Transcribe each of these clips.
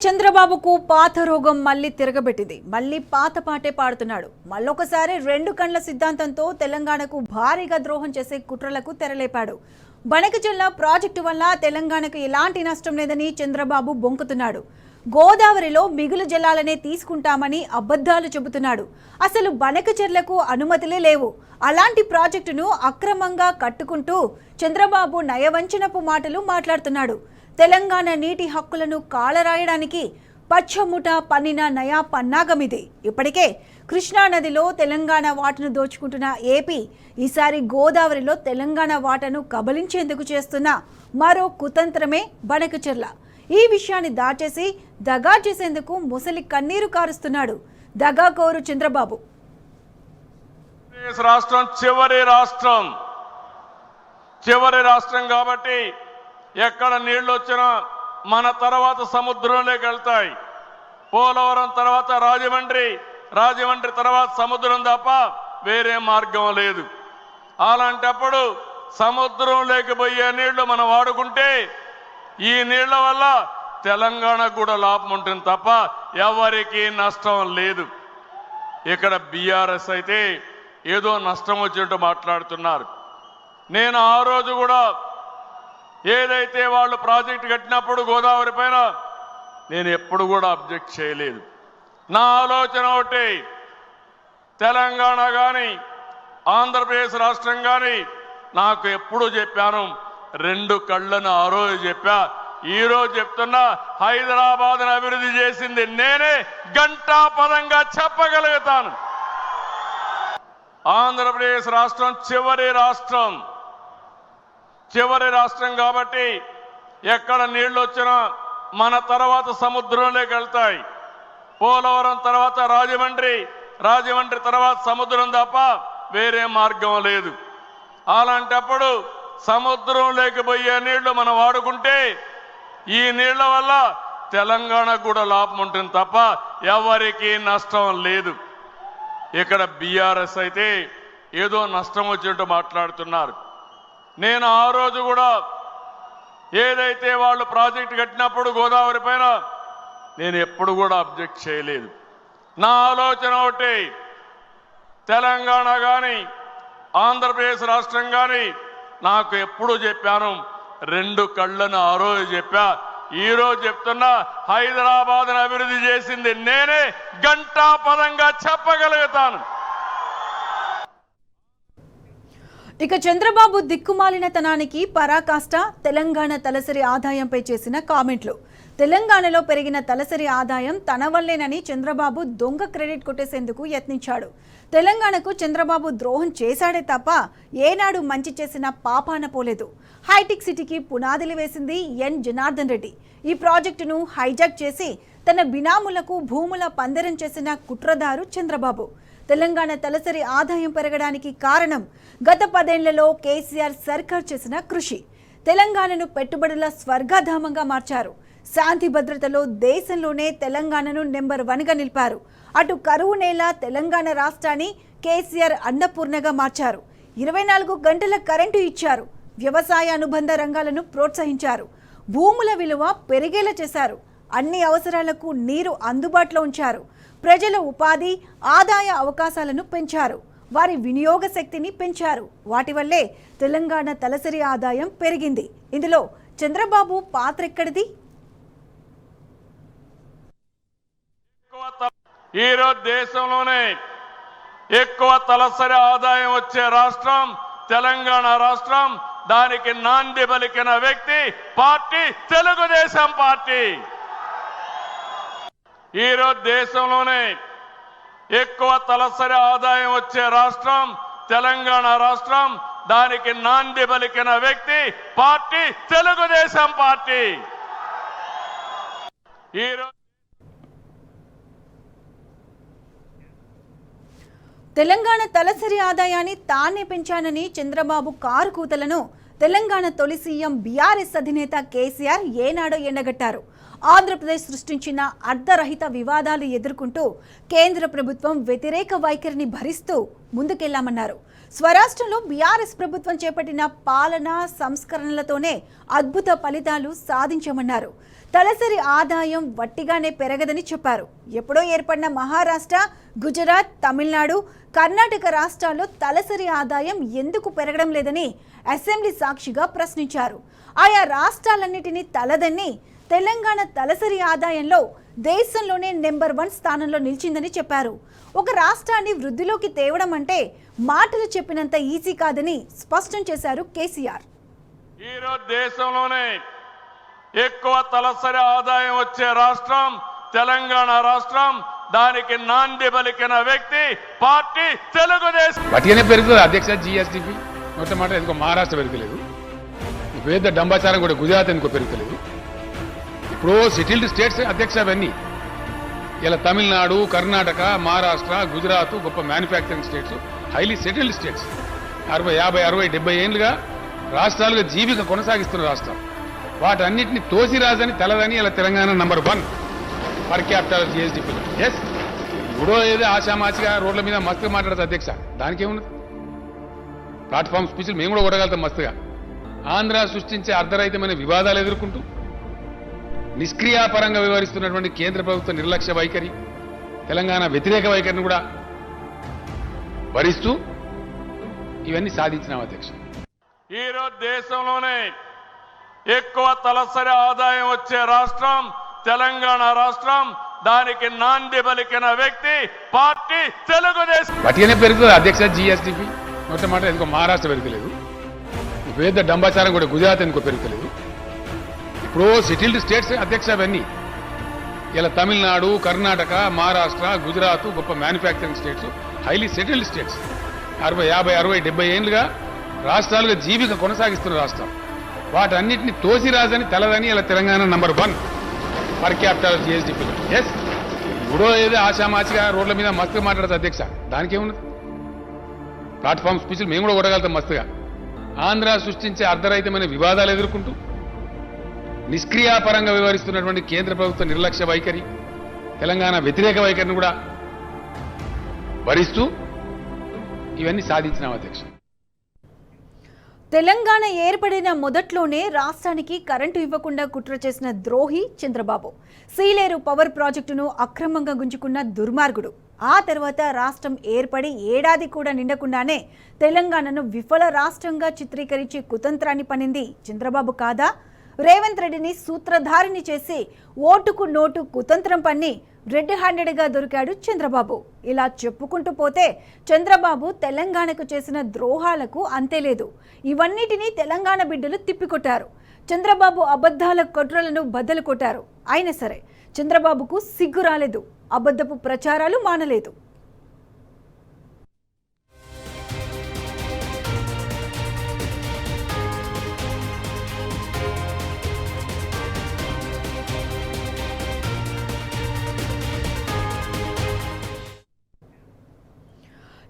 చంద్రబాబుకు పాత రోగం మళ్ళీ తిరగబెట్టింది. మళ్ళీ పాత పాటే పాడుతున్నాడు. మళ్ళొకసారి రెండు కండ్ల సిద్ధాంతంతో తెలంగాణకు భారీగా ద్రోహం చేసే కుట్రలకు తెరలేపాడు. బనకచెర్ల ప్రాజెక్టు వల్ల తెలంగాణకు ఎలాంటి నష్టం లేదని చంద్రబాబు బొంకుతున్నాడు. గోదావరిలో మిగులు జలాలనే తీసుకుంటామని అబద్ధాలు చెబుతున్నాడు. అసలు బనకచెర్లకు అనుమతులే లేవు. అలాంటి ప్రాజెక్టును అక్రమంగా కట్టుకుంటూ చంద్రబాబు నయవంచనపు మాటలు మాట్లాడుతున్నాడు. తెలంగాణ నీటి హక్కులను కాలరాయడానికి పచ్చముఠ పన్నిన నయా పన్నాగమిది. ఇప్పటికే కృష్ణానదిలో తెలంగాణ వాటను దోచుకుంటున్న ఏపీ ఈసారి గోదావరిలో తెలంగాణ వాటను కబలించేందుకు చేస్తున్న మరో కుతంత్రమే బనకచెర్ల. ఈ విషయాన్ని దాచేసి దగా చేసేందుకు ముసలి కన్నీరు కారుస్తున్నాడు దగాకోరు చంద్రబాబు. రాష్ట్రం చివరి రాష్ట్రం కాబట్టి ఎక్కడ నీళ్లు వచ్చినా మన తర్వాత సముద్రంలోకి వెళ్తాయి. పోలవరం తర్వాత రాజమండ్రి తర్వాత సముద్రం తప్ప వేరే మార్గం లేదు. అలాంటప్పుడు సముద్రంలోకి పోయే నీళ్లు మనం వాడుకుంటే ఈ నీళ్ల వల్ల తెలంగాణకు కూడా లాభం ఉంటుంది తప్ప ఎవరికి నష్టం లేదు. ఇక్కడ బీఆర్ఎస్ అయితే ఏదో నష్టం వచ్చినట్టు మాట్లాడుతున్నారు. నేను ఆ రోజు కూడా ఏదైతే వాళ్ళు ప్రాజెక్ట్ కట్టినప్పుడు గోదావరి పైన నేను ఎప్పుడు కూడా అబ్జెక్ట్ చేయలేదు. నా ఆలోచన ఒకటి, తెలంగాణ కానీ ఆంధ్రప్రదేశ్ రాష్ట్రం కానీ నాకు ఎప్పుడు చెప్పాను, రెండు కళ్ళను ఆ రోజు చెప్పా. ఈ రోజు చెప్తున్నా, హైదరాబాద్ను అభివృద్ధి చేసింది నేనే, గంటాపదంగా చెప్పగలుగుతాను. ఆంధ్రప్రదేశ్ రాష్ట్రం చివరి రాష్ట్రం కాబట్టి ఎక్కడ నీళ్లు వచ్చినా మన తర్వాత సముద్రంలోకి వెళ్తాయి. పోలవరం తర్వాత రాజమండ్రి తర్వాత సముద్రం తప్ప వేరే మార్గం లేదు. అలాంటప్పుడు సముద్రంలోకి పోయే నీళ్లు మనం వాడుకుంటే ఈ నీళ్ల వల్ల తెలంగాణకు కూడా లాభం ఉంటుంది తప్ప ఎవరికి నష్టం లేదు. ఇక్కడ బీఆర్ఎస్ అయితే ఏదో నష్టం వచ్చినట్టు మాట్లాడుతున్నారు. నేను ఆ రోజు కూడా ఏదైతే వాళ్ళు ప్రాజెక్ట్ కట్టినప్పుడు గోదావరి పైన నేను ఎప్పుడు కూడా అబ్జెక్ట్ చేయలేదు. నా ఆలోచన ఒకటి, తెలంగాణ కానీ ఆంధ్రప్రదేశ్ రాష్ట్రం కానీ నాకు ఎప్పుడు చెప్పాను, రెండు కళ్ళను ఆ రోజు చెప్పా. ఈ రోజు చెప్తున్నా, హైదరాబాద్ను అభివృద్ధి చేసింది నేనే, గంటాపదంగా చెప్పగలుగుతాను. ఇక చంద్రబాబు దిక్కుమాలినతనానికి పరాకాష్ట తెలంగాణ తలసరి ఆదాయంపై చేసిన కామెంట్లు. తెలంగాణలో పెరిగిన తలసరి ఆదాయం తన వల్లేనని చంద్రబాబు దొంగ క్రెడిట్ కొట్టేసేందుకు యత్నించాడు. తెలంగాణకు చంద్రబాబు ద్రోహం చేశాడే తప్ప ఏనాడు మంచి చేసిన పాపాన పోలేదు. హైటెక్ సిటీకి పునాదులు వేసింది ఎన్ జనార్దన్ రెడ్డి. ఈ ప్రాజెక్టును హైజాక్ చేసి తన బినాములకు భూముల పందెరం చేసిన కుట్రదారు చంద్రబాబు. తెలంగాణ తలసరి ఆదాయం పెరగడానికి కారణం గత 10 ఏళ్లలో కేసీఆర్ సర్కార్ చేసిన కృషి. తెలంగాణను పెట్టుబడుల స్వర్గధామంగా మార్చారు. శాంతి భద్రతలో దేశంలోనే తెలంగాణను నెంబర్ 1గా నిలిపారు. అటు కరువు నేల తెలంగాణ రాష్ట్రాన్ని కేసీఆర్ అన్నపూర్ణగా మార్చారు. 24 గంటల కరెంటు ఇచ్చారు. వ్యవసాయ అనుబంధ రంగాలను ప్రోత్సహించారు. భూముల విలువ పెరిగేలా చేశారు. అన్ని అవసరాలకు నీరు అందుబాటులో ఉంచారు. ప్రజల ఉపాధి ఆదాయ అవకాశాలను పెంచారు. వారి వినియోగ శక్తిని పెంచారు. వాటి వల్లే తెలంగాణ తలసరి ఆదాయం పెరిగింది. ఇందులో చంద్రబాబు పాత్ర ఎక్కడిది? ఈరోజు దేశంలోనే ఎక్కువ తలసరి ఆదాయం వచ్చే రాష్ట్రం తెలంగాణ రాష్ట్రం. దానికి నాంది పలికిన వ్యక్తి పార్టీ తెలుగుదేశం పార్టీ. ఈరోజు దేశంలోనే ఎక్కువ తలసరి ఆదాయం వచ్చే రాష్ట్రం తెలంగాణ రాష్ట్రం. దానికి నాంది పలికిన వ్యక్తి పార్టీ తెలుగుదేశం పార్టీ. తెలంగాణ తలసరి ఆదాయాన్ని తానే పెంచానని చంద్రబాబు కారు కూతలను తెలంగాణ తొలి సీఎం బీఆర్ఎస్ అధినేత కేసీఆర్ ఏనాడో ఎండగట్టారు. ఆంధ్రప్రదేశ్ సృష్టించిన అర్ధరహిత వివాదాలు ఎదుర్కొంటూ కేంద్ర ప్రభుత్వం వ్యతిరేక వైఖరిని భరిస్తూ ముందుకెళ్లామన్నారు. స్వరాష్ట్రంలో బీఆర్ఎస్ ప్రభుత్వం చేపట్టిన పాలనా సంస్కరణలతోనే అద్భుత ఫలితాలు సాధించామన్నారు. తలసరి ఆదాయం వట్టిగానే పెరగదని చెప్పారు. ఎప్పుడో ఏర్పడిన మహారాష్ట్ర, గుజరాత్, తమిళనాడు, కర్ణాటక రాష్ట్రాల్లో తలసరి ఆదాయం ఎందుకు పెరగడం లేదని అసెంబ్లీ సాక్షిగా ప్రశ్నించారు. ఆయా రాష్ట్రాలన్నిటినీ తలదన్ని తెలంగాణ తలసరి ఆదాయంలో దేశంలోనే నెంబర్ 1 స్థానంలో నిలిచిందని చెప్పారు. ఒక రాష్ట్రాన్ని వృద్ధిలోకి తేవడం అంటే మాటలు చెప్పినంత ఈజీ కాదని స్పష్టం చేశారు కేసీఆర్. ఈరోజు దేశంలోనే ఎక్కువ తలసరి ఆదాయం వచ్చే రాష్ట్రం తెలంగాణ రాష్ట్రం. దానికి నాంది పలికిన వ్యక్తి పార్టీ తెలుగుదేశం. వట్టిగానే పెరుగుతుంది అధ్యక్ష. జిఎస్టిపి మొట్టమొదటి ఎందుకో మహారాష్ట్ర పెరుగుతలేదు, పెద్ద డంబాచారం కూడా గుజరాత్ ఎందుకో పెరుగుతలేదు. ఇప్పుడు సెటిల్డ్ స్టేట్స్ అధ్యక్ష అవన్నీ. ఇలా తమిళనాడు, కర్ణాటక, మహారాష్ట్ర, గుజరాత్ గొప్ప manufacturing states, highly settled states. 40, 50, 60, 70 ఏళ్ళుగా రాష్ట్రాలుగా జీవిక కొనసాగిస్తున్న రాష్ట్రం. వాటన్నిటిని తోసిరాజని తలదని ఇలా Telangana number 1 per capital GSDP. Yes, ఇప్పుడు ఏదో ఆశామాచిగా రోడ్ల మీద మస్తుగా మాట్లాడతారు అధ్యక్ష. దానికేమున్నది? ప్లాట్ఫామ్ స్పీచ్లు మేము కూడా కొట్టగలుగుతాం మస్తుగా. ఆంధ్ర సృష్టించే అర్ధరహితమైన వివాదాలు ఎదుర్కొంటూ నిష్క్రియాపరంగా వ్యవహరిస్తున్నటువంటి కేంద్ర ప్రభుత్వ నిర్లక్ష్య వైఖరి, తెలంగాణ వ్యతిరేక వైఖరిని కూడా భరిస్తూ ఇవన్నీ సాధించినాం అధ్యక్ష. ఈరోజు దేశంలోనే ఎక్కువ తలసరి ఆదాయం వచ్చే రాష్ట్రం తెలంగాణ రాష్ట్రం. దానికి నాంది పలికిన వ్యక్తి పార్టీ తెలుగుదేశం. వట్టిగానే పెరుగుతుంది అధ్యక్ష. జిఎస్టిపి మొట్టమొదటి ఎందుకో మహారాష్ట్ర పెరుగుతలేదు, పెద్ద డంబాచారం కూడా గుజరాత్ ఎందుకో పెరుగుతలేదు. ఇప్పుడు సెటిల్డ్ స్టేట్స్ అధ్యక్ష అవన్నీ. ఇలా తమిళనాడు, కర్ణాటక, మహారాష్ట్ర, గుజరాత్ గొప్ప manufacturing states, highly settled states. 40, 50, 60, 70 ఏళ్ళుగా రాష్ట్రాలుగా జీవిక కొనసాగిస్తున్న రాష్ట్రం. వాటన్నిటిని తోసిరాజని తలదని ఇలా Telangana number 1 per capital GSDP. Yes, ఇప్పుడు ఏదో ఆశామాచిగా రోడ్ల మీద మస్తుగా మాట్లాడతారు అధ్యక్ష. దానికేమున్నది? ప్లాట్ఫామ్ స్పీచ్లు మేము కూడా కొట్టగలుగుతాం మస్తుగా. ఆంధ్ర సృష్టించే అర్ధరహితమైన వివాదాలు ఎదుర్కొంటూ నిష్క్రియాపరంగా వ్యవహరిస్తున్నటువంటి కేంద్ర ప్రభుత్వ నిర్లక్ష్య వైఖరి, తెలంగాణ వ్యతిరేక వైఖరిని కూడా భరిస్తూ ఇవన్నీ సాధించినాం అధ్యక్ష. తెలంగాణ ఏర్పడిన మొదట్లోనే రాష్ట్రానికి కరెంటు ఇవ్వకుండా కుట్ర చేసిన ద్రోహి చంద్రబాబు. సీలేరు పవర్ ప్రాజెక్టును అక్రమంగా గుంజుకున్న దుర్మార్గుడు. ఆ తర్వాత రాష్ట్రం ఏర్పడి ఏడాది కూడా నిండకుండానే తెలంగాణను విఫల రాష్ట్రంగా చిత్రీకరించి కుతంత్రాన్ని పనింది చంద్రబాబు కాదా? రేవంత్ రెడ్డిని సూత్రధారిని చేసి ఓటుకు నోటు కుతంత్రం పన్ని రెడ్ హ్యాండెడ్గా దొరికాడు చంద్రబాబు. ఇలా చెప్పుకుంటూ పోతే చంద్రబాబు తెలంగాణకు చేసిన ద్రోహాలకు అంతేలేదు. ఇవన్నిటినీ తెలంగాణ బిడ్డలు తిప్పికొట్టారు. చంద్రబాబు అబద్ధాల కుట్రలను బద్దలు కొట్టారు. అయినా సరే చంద్రబాబుకు సిగ్గు రాలేదు, అబద్ధపు ప్రచారాలు మానలేదు.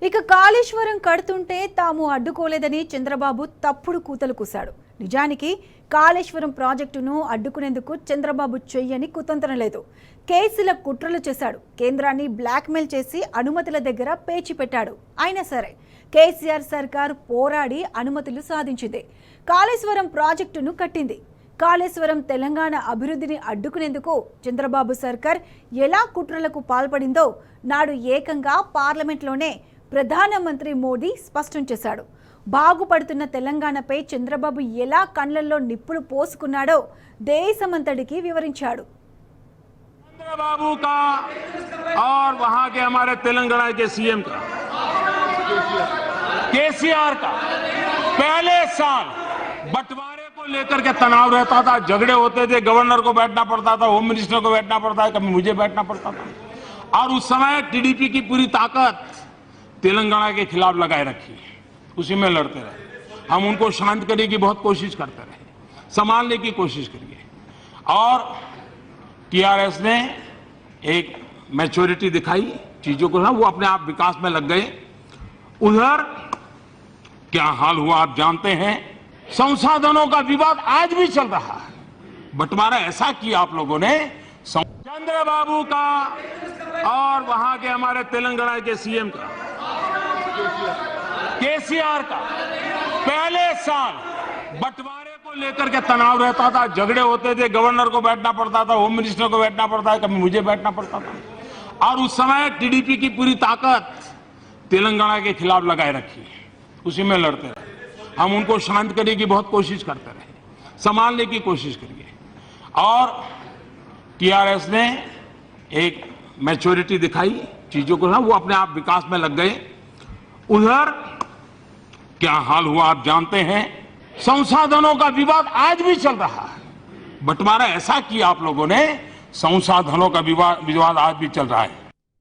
ఇక కాళేశ్వరం కడుతుంటే తాము అడ్డుకోలేదని చంద్రబాబు తప్పుడు కూతలు కూశాడు. నిజానికి కాళేశ్వరం ప్రాజెక్టును అడ్డుకునేందుకు చంద్రబాబు చెయ్యని కుతంత్రం లేదు. కేసుల కుట్రలు చేశాడు. కేంద్రాన్ని బ్లాక్మెయిల్ చేసి అనుమతుల దగ్గర పేచి పెట్టాడు. అయినా సరే కేసీఆర్ సర్కార్ పోరాడి అనుమతులు సాధించింది. కాళేశ్వరం ప్రాజెక్టును కట్టింది. కాళేశ్వరం తెలంగాణ అభివృద్ధిని అడ్డుకునేందుకు చంద్రబాబు సర్కార్ ఎలా కుట్రలకు పాల్పడిందో నాడు ఏకంగా పార్లమెంట్లోనే ప్రధానమంత్రి మోదీ స్పష్టం చేశాడు. బాగుపడుతున్న తెలంగాణపై చంద్రబాబు ఎలా కళ్ళల్లో నిప్పులు పోసుకున్నాడో దేశమంతటికి వివరించాడు. चंद्रबाबू का और वहां के हमारे तेलंगाना के सीएम का केसीआर का पहले साल बंटवारे को लेकर के तनाव रहता था, झगड़े होते थे, गवर्नर को बैठना पड़ता था, होम मिनिस्टर को बैठना पड़ता था, कभी मुझे बैठना पड़ता था। और उस समय टीडीपी की पूरी ताकत तेलंगाना के खिलाफ लगाए रखी, उसी में लड़ते रहे। हम उनको शांत करने की बहुत कोशिश करते रहे, संभालने की कोशिश करिए। और टीआरएस ने एक मैच्योरिटी दिखाई चीजों को, वो अपने आप विकास में लग गए। उधर क्या हाल हुआ आप जानते हैं। संसाधनों का विवाद आज भी चल रहा है। बंटवारा ऐसा किया आप लोगों ने। चंद्रबाबू का और वहां के हमारे तेलंगाना के सीएम का केसीआर का पहले साल बंटवारे को को लेकर के तनाव रहता था, झगड़े होते थे, गवर्नर को बैठना पड़ता था, होम मिनिस्टर को बैठना पड़ता है, कभी मुझे बैठना पड़ता था। और उस समय टीडीपी की पूरी ताकत तेलंगाना के खिलाफ लगाए रखी, उसी में लड़ते रहे। हम उनको शांत करने की बहुत कोशिश करते रहे, संभालने की कोशिश करिए। और टीआरएस ने एक मैच्योरिटी दिखाई चीजों को, वो अपने आप विकास में लग गए। उधर क्या हाल हुआ आप जानते हैं। संसाधनों का विवाद आज भी चल रहा है। बंटवारा ऐसा किया आप लोगों ने, संसाधनों का विवाद आज भी चल रहा है।